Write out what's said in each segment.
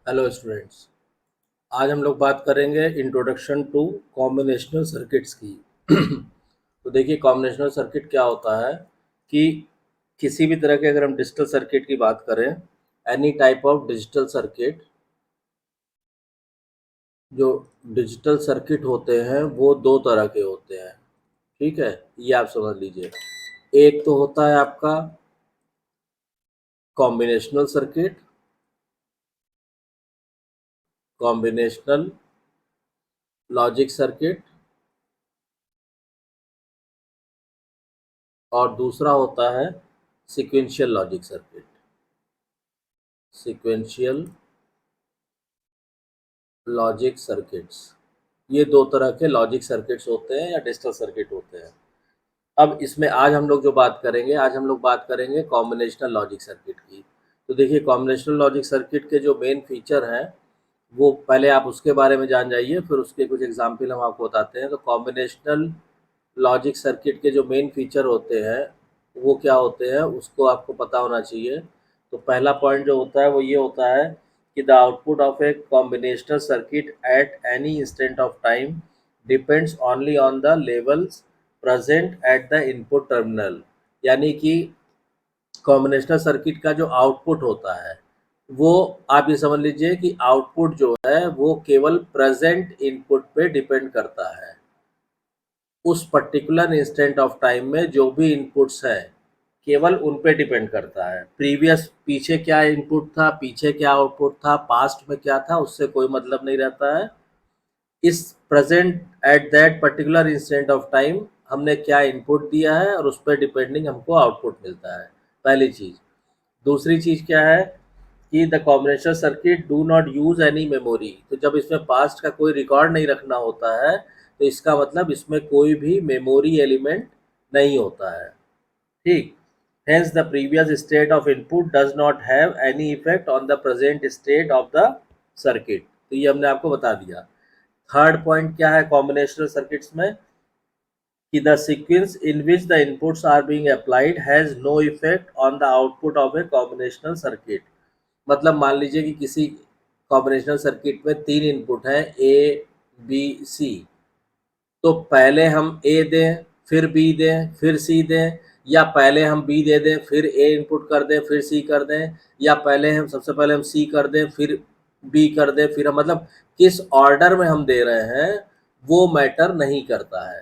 Hello students. आज हम लोग बात करेंगे इंट्रोडक्शन टू कॉम्बिनेशनल सर्किट्स की। तो देखिए, कॉम्बिनेशनल सर्किट क्या होता है कि किसी भी तरह के अगर हम डिजिटल सर्किट की बात करें, any type of digital circuit, जो डिजिटल सर्किट होते हैं वो दो तरह के होते हैं। ठीक है, ये आप समझ लीजिए। एक तो होता है आपका combinational circuit, combinational logic circuit, और दूसरा होता है sequential logic circuit. Sequential logic circuits, ये दो तरह के लॉजिक सर्किट्स होते हैं या डिजिटल सर्किट होते हैं। अब इसमें आज हम लोग जो बात करेंगे, आज हम लोग बात करेंगे कॉम्बिनेशनल लॉजिक सर्किट की। तो देखिए, कॉम्बिनेशनल लॉजिक सर्किट के जो मेन फीचर हैं वो पहले आप उसके बारे में जान जाइए, फिर उसके कुछ एग्जाम्पल हम आपको बताते हैं। तो कॉम्बिनेशनल लॉजिक सर्किट के जो मेन फीचर होते हैं वो क्या होते हैं, उसको आपको पता होना चाहिए। तो पहला पॉइंट जो होता है वो ये होता है कि the output of a combinational circuit at any instant of time depends only on the levels present at the input terminal. यानी कि कॉम्बिनेशनल सर्किट का जो आउटपुट होता है वो, आप ये समझ लीजिए कि आउटपुट जो है वो केवल प्रेजेंट इनपुट पे डिपेंड करता है। उस पर्टिकुलर इंस्टेंट ऑफ टाइम में जो भी इनपुट्स हैं केवल उन पे डिपेंड करता है। प्रीवियस पीछे क्या इनपुट था, पीछे क्या आउटपुट था, पास्ट में क्या था, उससे कोई मतलब नहीं रहता है। इस present at that particular instant of time हमने क्या इनपुट दिया है और उस पर डिपेंडिंग हमको आउटपुट मिलता है। पहली चीज़। दूसरी चीज़ क्या है कि the combination circuit do not use any memory. तो जब इसमें पास्ट का कोई रिकॉर्ड नहीं रखना होता है तो इसका मतलब इसमें कोई भी मेमोरी एलिमेंट नहीं होता है। ठीक। Hence the previous state of input does not have any effect on the present state of the circuit। तो ये हमने आपको बता दिया। थर्ड पॉइंट क्या है कॉम्बिनेशनल सर्किट्स में कि the sequence in which the inputs are being applied has no effect on the output of a combinational circuit. मतलब मान लीजिए कि किसी कॉम्बिनेशनल सर्किट में तीन इनपुट हैं, ए बी सी। तो पहले हम ए दें, फिर बी दें, फिर सी दें, या पहले हम बी दे दें फिर ए इनपुट कर दें फिर सी कर दें, या पहले हम सबसे पहले हम सी कर दें फिर बी कर दें, फिर हम मतलब किस ऑर्डर में हम दे रहे हैं वो मैटर नहीं करता है।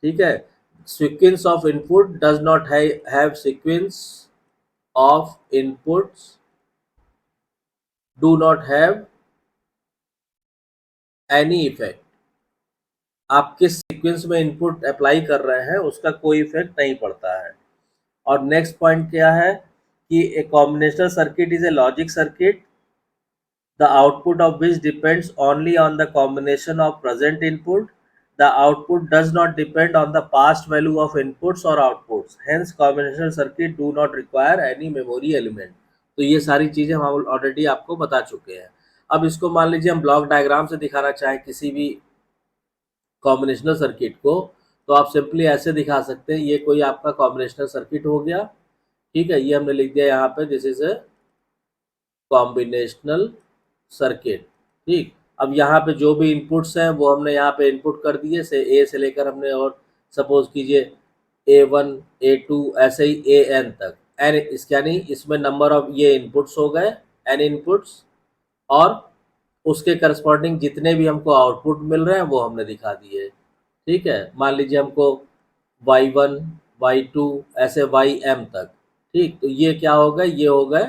ठीक है। Sequence of input does not have sequence of inputs do not have any effect. आप किस सीक्वेंस में इनपुट अप्लाई कर रहे हैं उसका कोई इफेक्ट नहीं पड़ता है। और नेक्स्ट पॉइंट क्या है कि a combinational circuit is a logic circuit the output of which depends only on the combination of present input. The output does not depend on the past value of inputs और outputs. Hence combinational circuit do not require any memory element. तो ये सारी चीज़ें हम already आपको बता चुके हैं। अब इसको मान लीजिए हम ब्लॉक डायग्राम से दिखाना चाहें किसी भी कॉम्बिनेशनल सर्किट को, तो आप सिंपली ऐसे दिखा सकते हैं। ये कोई आपका कॉम्बिनेशनल सर्किट हो गया। ठीक है, ये हमने लिख दिया यहाँ पे, this is a combinational circuit. ठीक। अब यहाँ पे जो भी इनपुट्स हैं वो हमने यहाँ पे इनपुट कर दिए, से ए से लेकर हमने, और सपोज कीजिए A1 A2 ऐसे ही AN तक। एन इस यानी इसमें नंबर ऑफ ये इनपुट्स हो गए, एन इनपुट्स, और उसके करस्पॉन्डिंग जितने भी हमको आउटपुट मिल रहे हैं वो हमने दिखा दिए। ठीक है, मान लीजिए हमको Y1 Y2 ऐसे YM तक। ठीक, तो ये क्या हो गए, ये हो गए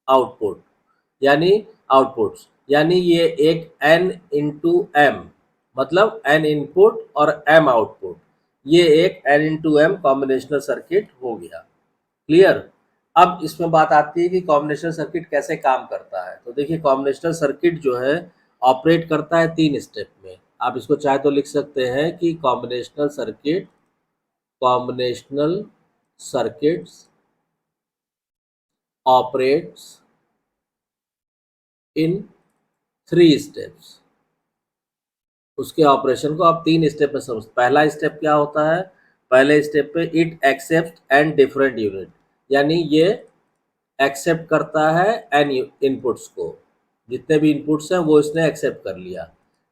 आउटपुट, यानी आउटपुट्स, यानी ये एक n इंटू एम, मतलब n इनपुट और m आउटपुट, ये एक n into M combinational circuit हो गया। क्लियर। अब इसमें बात आती है कि कॉम्बिनेशनल सर्किट कैसे काम करता है। तो देखिए, कॉम्बिनेशनल सर्किट जो है ऑपरेट करता है तीन स्टेप में। आप इसको चाहे तो लिख सकते हैं कि combinational circuits operates in three steps. उसके ऑपरेशन को आप तीन स्टेप में समझ। पहला स्टेप क्या होता है, पहले स्टेप पे it accept and different unit, यानी ये एक्सेप्ट करता है एन इनपुट्स को। जितने भी इनपुट्स हैं वो इसने एक्सेप्ट कर लिया।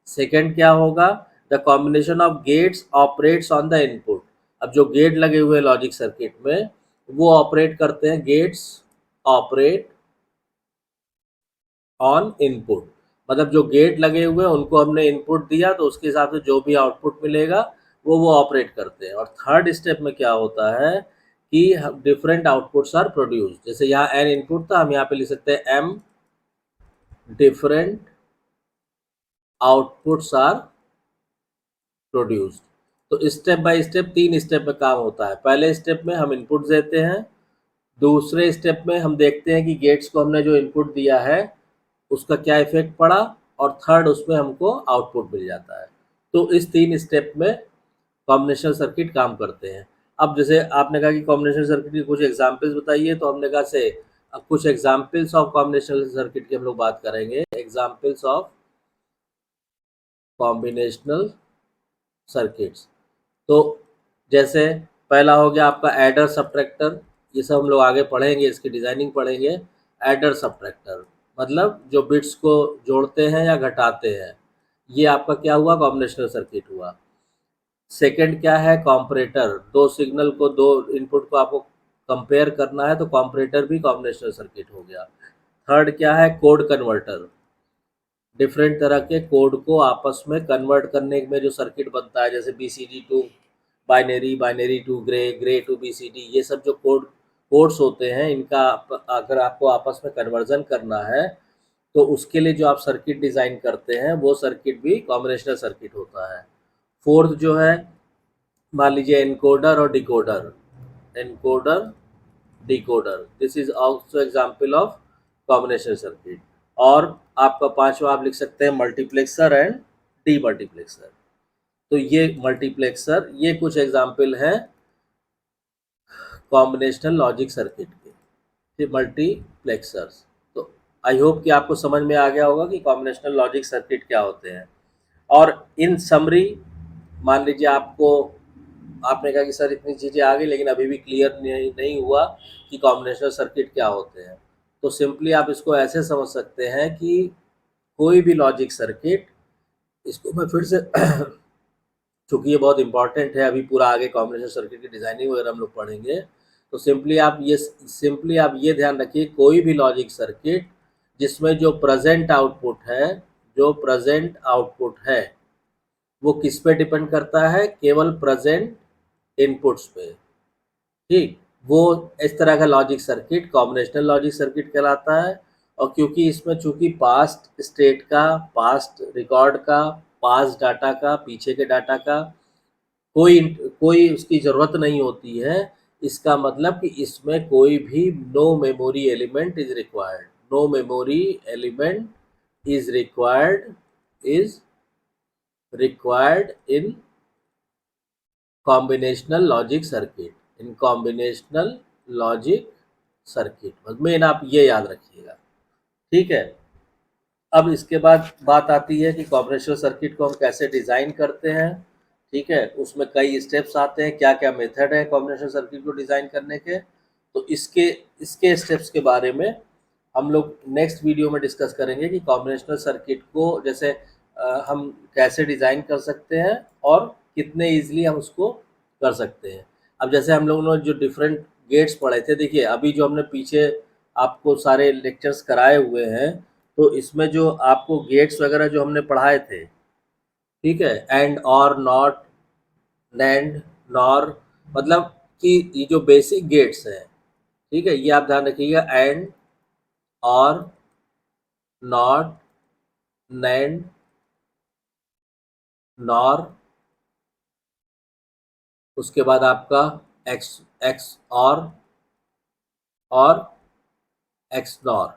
सेकंड क्या होगा, the combination of gates operates on the input. अब जो गेट लगे हुए लॉजिक सर्किट में वो ऑपरेट करते हैं, गेट्स ऑपरेट ऑन इनपुट, मतलब जो गेट लगे हुए हैं उनको हमने इनपुट दिया तो उसके हिसाब से जो भी आउटपुट मिलेगा वो ऑपरेट करते हैं। और थर्ड स्टेप में क्या होता है कि डिफरेंट आउटपुट्स आर प्रोड्यूस। जैसे यहाँ एन इनपुट था, हम यहाँ पे लिख सकते हैं M different outputs are produced. तो स्टेप बाय स्टेप 3 स्टेप में काम होता है। पहले स्टेप में हम इनपुट देते हैं, दूसरे स्टेप में हम देखते हैं कि गेट्स को हमने जो इनपुट दिया है उसका क्या इफेक्ट पड़ा, और थर्ड उसमें हमको आउटपुट मिल जाता है। तो इस 3 स्टेप में कॉम्बिनेशनल सर्किट काम करते हैं। अब जैसे आपने कहा कि कॉम्बिनेशनल सर्किट की कुछ एग्जांपल्स बताइए, तो हमने कहा से अब कुछ एग्जांपल्स ऑफ कॉम्बिनेशनल सर्किट की हम लोग बात करेंगे। एग्जांपल्स ऑफ कॉम्बिनेशनल सर्किट्स, तो जैसे पहला हो गया आपका एडर सब्ट्रैक्टर, ये सब हम लोग आगे पढ़ेंगे, इसकी डिजाइनिंग पढ़ेंगे। एडर सब्ट्रैक्टर मतलब जो बिट्स को जोड़ते हैं या घटाते हैं, ये आपका क्या हुआ, कॉम्बिनेशनल सर्किट हुआ। सेकंड क्या है, कॉम्परेटर, दो सिग्नल को, दो इनपुट को आपको कंपेयर करना है तो कॉम्परेटर भी कॉम्बिनेशनल सर्किट हो गया। थर्ड क्या है, कोड कन्वर्टर, डिफरेंट तरह के कोड को आपस में कन्वर्ट करने में जो सर्किट बनता है, जैसे BCD to binary, binary to gray, gray to BCD, ये सब जो कोड्स होते हैं, इनका अगर आपको आपस में कन्वर्जन करना है तो उसके लिए जो आप सर्किट डिज़ाइन करते हैं वो सर्किट भी कॉम्बिनेशनल सर्किट होता है। फोर्थ जो है, मान लीजिए एनकोडर और decoder, encoder decoder, this is also example of combination circuit. और आपका पांचवा आप लिख सकते हैं मल्टीप्लेक्सर एंड डीमल्टीप्लेक्सर। तो ये मल्टीप्लेक्सर, ये कुछ एग्जाम्पल हैं कॉम्बिनेशनल लॉजिक सर्किट के, मल्टीप्लेक्सर्स। तो आई होप कि आपको समझ में आ गया होगा कि कॉम्बिनेशनल लॉजिक सर्किट क्या होते हैं। और इन समरी, मान लीजिए आपने कहा कि सर इतनी चीज़ें आ गई लेकिन अभी भी क्लियर नहीं हुआ कि कॉम्बिनेशनल सर्किट क्या होते हैं, तो सिंपली आप इसको ऐसे समझ सकते हैं कि कोई भी लॉजिक सर्किट, इसको मैं फिर से चूँकि ये बहुत इंपॉर्टेंट है, अभी पूरा आगे कॉम्बिनेशन सर्किट की डिज़ाइनिंग वगैरह हम लोग पढ़ेंगे, तो सिंपली आप ये ध्यान रखिए, कोई भी लॉजिक सर्किट जिसमें जो प्रेजेंट आउटपुट है वो किस पे डिपेंड करता है, केवल प्रेजेंट इनपुट्स पे। ठीक, वो इस तरह का logic circuit combinational logic circuit कहलाता है। और क्योंकि इसमें चूंकि पास्ट स्टेट का, पास्ट रिकॉर्ड का, पास्ट डाटा का, पीछे के डाटा का कोई कोई उसकी ज़रूरत नहीं होती है, इसका मतलब कि इसमें कोई भी no memory element is required, no memory element is required in combinational logic circuit, in combinational logic circuit, main आप ये याद रखिएगा। ठीक है, अब इसके बाद बात आती है कि कॉम्बिनेशनल सर्किट को हम कैसे डिज़ाइन करते हैं। ठीक है, उसमें कई स्टेप्स आते हैं, क्या क्या मेथड है कॉम्बिनेशनल सर्किट को डिज़ाइन करने के, तो इसके स्टेप्स के बारे में हम लोग नेक्स्ट वीडियो में डिस्कस करेंगे कि कॉम्बिनेशनल सर्किट को जैसे हम कैसे डिज़ाइन कर सकते हैं और कितने ईजिली हम उसको कर सकते हैं। अब जैसे हम लोगों ने जो डिफरेंट गेट्स पढ़े थे, देखिए अभी जो हमने पीछे आपको सारे लेक्चर्स कराए हुए हैं, तो इसमें जो आपको गेट्स वगैरह जो हमने पढ़ाए थे, ठीक है, एंड और नॉट, नैंड, नॉर, मतलब कि ये जो बेसिक गेट्स हैं, ठीक है, ये आप ध्यान रखिएगा, एंड, और, नॉट, नैंड, नॉर, उसके बाद आपका एक्स एक्स और एक्स नॉर,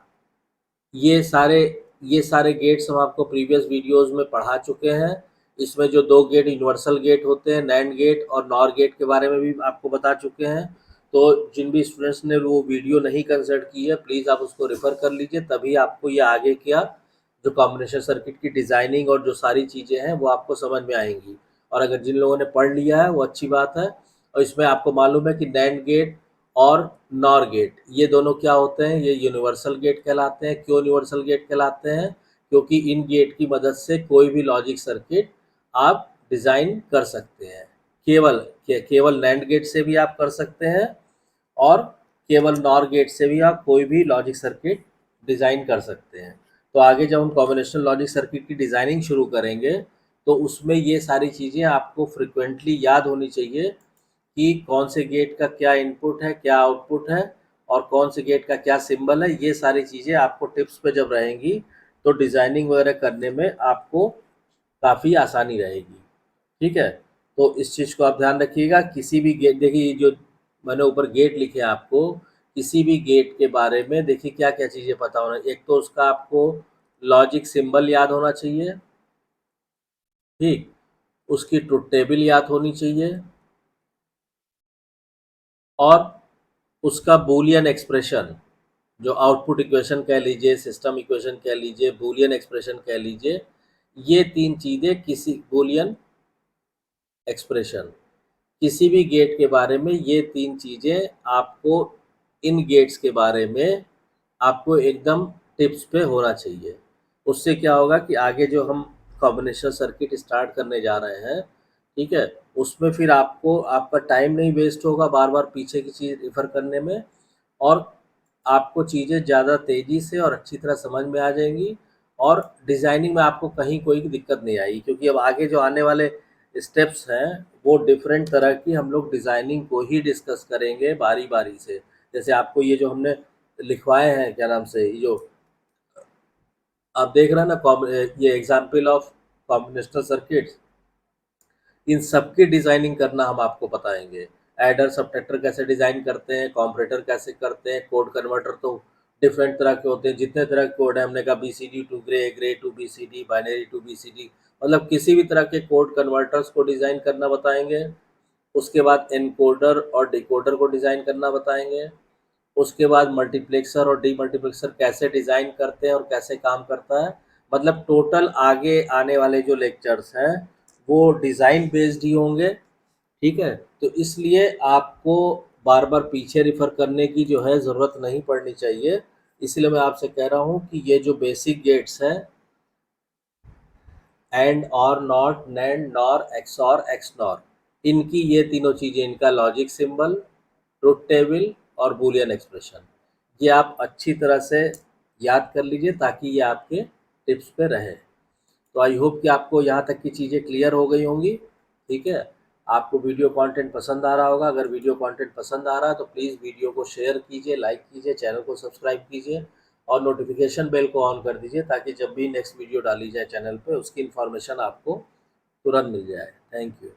ये सारे गेट्स हम आपको प्रीवियस वीडियोस में पढ़ा चुके हैं। इसमें जो दो गेट यूनिवर्सल गेट होते हैं, नैंड गेट और नॉर गेट के बारे में भी आपको बता चुके हैं। तो जिन भी स्टूडेंट्स ने वो वीडियो नहीं कंसल्ट की है, प्लीज़ आप उसको रेफ़र कर लीजिए, तभी आपको ये आगे क्या जो कॉम्बिनेशन सर्किट की डिज़ाइनिंग और जो सारी चीज़ें हैं वो आपको समझ में आएंगी। और अगर जिन लोगों ने पढ़ लिया है वो अच्छी बात है। और इसमें आपको मालूम है कि नैंड गेट और नॉर गेट, ये दोनों क्या होते हैं? ये यूनिवर्सल गेट कहलाते हैं। क्यों यूनिवर्सल गेट कहलाते हैं? क्योंकि इन गेट की मदद से कोई भी लॉजिक सर्किट आप डिज़ाइन कर सकते हैं। केवल नैंड गेट से भी आप कर सकते हैं और केवल नॉर गेट से भी आप कोई भी लॉजिक सर्किट डिज़ाइन कर सकते हैं। तो आगे जब हम कॉम्बिनेशनल लॉजिक सर्किट की डिज़ाइनिंग शुरू करेंगे तो उसमें ये सारी चीज़ें आपको फ्रिक्वेंटली याद होनी चाहिए कि कौन से गेट का क्या इनपुट है, क्या आउटपुट है और कौन से गेट का क्या सिंबल है। ये सारी चीज़ें आपको टिप्स पे जब रहेंगी तो डिज़ाइनिंग वगैरह करने में आपको काफ़ी आसानी रहेगी। ठीक है, तो इस चीज़ को आप ध्यान रखिएगा। किसी भी गेट, देखिए जो मैंने ऊपर गेट लिखे हैं आपको, किसी भी गेट के बारे में देखिए क्या क्या चीज़ें पता होना। एक तो उसका आपको लॉजिक सिंबल याद होना चाहिए, ठीक, उसकी ट्रुथ टेबल याद होनी चाहिए और उसका बूलियन एक्सप्रेशन, जो आउटपुट इक्वेशन कह लीजिए, सिस्टम इक्वेशन कह लीजिए, बूलियन एक्सप्रेशन कह लीजिए, ये तीन चीज़ें किसी बूलियन एक्सप्रेशन, किसी भी गेट के बारे में ये तीन चीज़ें आपको इन गेट्स के बारे में आपको एकदम टिप्स पे होना चाहिए। उससे क्या होगा कि आगे जो हम कॉम्बिनेशन सर्किट स्टार्ट करने जा रहे हैं, ठीक है, उसमें फिर आपको आपका टाइम नहीं वेस्ट होगा बार बार पीछे की चीज़ रिफ़र करने में और आपको चीज़ें ज़्यादा तेज़ी से और अच्छी तरह समझ में आ जाएंगी और डिज़ाइनिंग में आपको कहीं कोई दिक्कत नहीं आएगी, क्योंकि अब आगे जो आने वाले स्टेप्स हैं वो डिफरेंट तरह की हम लोग डिज़ाइनिंग को ही डिस्कस करेंगे बारी बारी से। जैसे आपको ये जो हमने लिखवाए हैं, क्या नाम से, ये जो आप देख रहे हैं ना, ये एग्जाम्पल ऑफ कॉम्बिनेशनल सर्किट्स, इन सब की डिज़ाइनिंग करना हम आपको बताएंगे। एडर सब्ट्रैक्टर कैसे डिज़ाइन करते हैं, कॉम्परेटर कैसे करते हैं, कोड कन्वर्टर तो डिफरेंट तरह के होते हैं। जितने तरह के कोड है, हमने कहा BCD to gray, gray to BCD, binary to BCD, मतलब किसी भी तरह के कोड कन्वर्टर्स को डिज़ाइन करना बताएंगे। उसके बाद एनकोडर और डिकोडर को डिज़ाइन करना बताएंगे। उसके बाद मल्टीप्लेक्सर और डीमल्टीप्लेक्सर कैसे डिज़ाइन करते हैं और कैसे काम करता है। मतलब टोटल आगे आने वाले जो लेक्चर्स हैं वो डिज़ाइन बेस्ड ही होंगे। ठीक है, तो इसलिए आपको बार बार पीछे रिफ़र करने की जो है ज़रूरत नहीं पड़नी चाहिए। इसलिए मैं आपसे कह रहा हूँ कि ये जो बेसिक गेट्स हैं, एंड, और, not, NAND, nor, XOR, XNOR, इनकी ये तीनों चीज़ें, इनका लॉजिक सिंबल, ट्रुथ टेबल और बूलियन एक्सप्रेशन, ये आप अच्छी तरह से याद कर लीजिए ताकि ये आपके टिप्स पे रहे। तो आई होप कि आपको यहाँ तक की चीज़ें क्लियर हो गई होंगी। ठीक है, आपको वीडियो कंटेंट पसंद आ रहा होगा। अगर वीडियो कंटेंट पसंद आ रहा है तो प्लीज़ वीडियो को शेयर कीजिए, लाइक कीजिए, चैनल को सब्सक्राइब कीजिए और नोटिफिकेशन बेल को ऑन कर दीजिए ताकि जब भी नेक्स्ट वीडियो डाली जाए चैनल पे उसकी इन्फॉर्मेशन आपको तुरंत मिल जाए। Thank you.